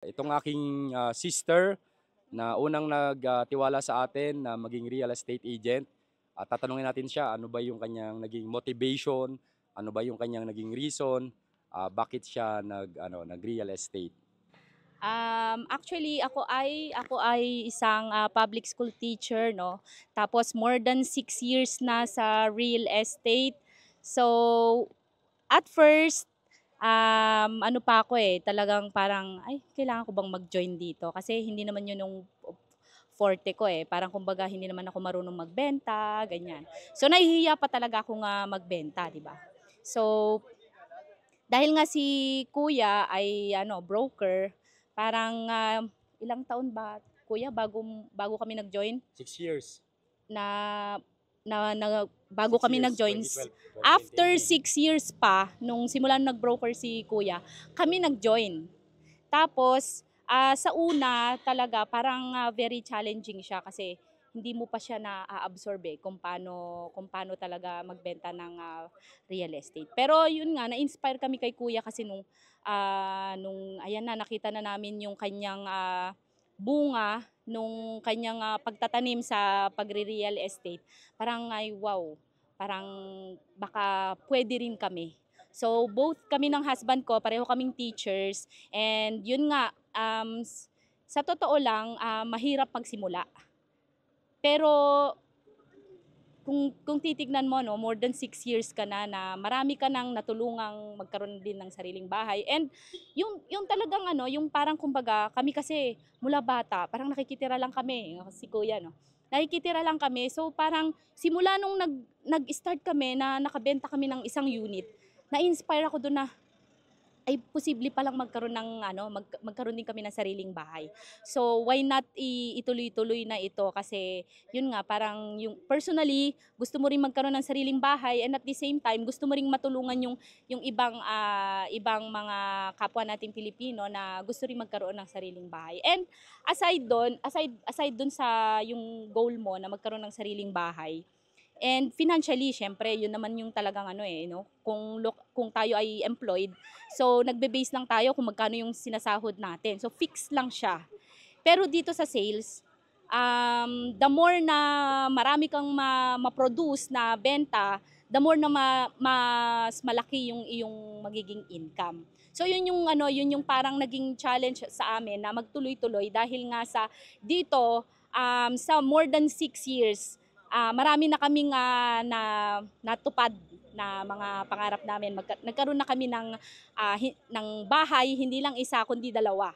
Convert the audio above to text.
Itong aking sister na unang nagtiwala sa atin na maging real estate agent, tatanungin natin siya ano ba yung kanyang naging motivation, ano ba yung kanyang naging reason, bakit siya nag-real estate. Actually ako ay isang public school teacher, no. Tapos more than 6 years na sa real estate. So at first ano pa ako talagang parang ay kailangan ko bang mag-join dito kasi hindi naman 'yun yung forte ko Parang kumbaga hindi naman ako marunong magbenta, ganyan. So nahihiya pa talaga ako nga magbenta, 'di ba? So dahil nga si kuya ay ano, broker, parang, ilang taon ba kuya bago kami nag-join? 6 years. Na na bago 6 kami years, nag-join, 2012, after 2018. 6 years pa nung simula nung nag-broker si kuya, kami nag-join. Tapos, sa una talaga parang, very challenging siya kasi hindi mo pa siya na-a-absorb, kung paano talaga magbenta ng, real estate. Pero yun nga, na-inspire kami kay kuya kasi nung ayan na, nakita na namin yung kanyang, bunga nung kanyang, pagtatanim sa pagre-real estate. Parang ay wow, parang baka puwede rin kami. So both kami ng husband ko, pareho kaming teachers. And yun nga, sa totoo lang, mahirap magsimula. Pero kung titignan mo 'no, more than 6 years ka na marami ka nang natulungang magkaroon din ng sariling bahay. And yung talagang ano, yung parang kumbaga kami kasi mula bata parang nakikitira lang kami, si kuya 'no. Nakikitira lang kami, so parang simula nung nag-start kami na nakabenta kami ng isang unit, na-inspire ako dun na ay posible palang magkaroon ng ano, magkaroon din kami ng sariling bahay. So why not ituloy-tuloy na ito kasi yun nga parang yung personally gusto mo ring magkaroon ng sariling bahay, and at the same time gusto mo ring matulungan yung ibang mga kapwa nating Pilipino na gusto ring magkaroon ng sariling bahay. And aside dun sa yung goal mo na magkaroon ng sariling bahay, and financially, siyempre, yun naman yung talagang ano no? Kung tayo ay employed, so nagbe-base lang tayo kung magkano yung sinasahod natin. So fixed lang siya. Pero dito sa sales, the more na marami kang ma-produce na benta, the more na mas malaki yung iyong magiging income. So yun yung parang naging challenge sa amin na magtuloy-tuloy dahil nga sa dito sa more than 6 years, marami na kaming natupad na mga pangarap namin. Nagkaroon na kami ng bahay, hindi lang isa kundi dalawa.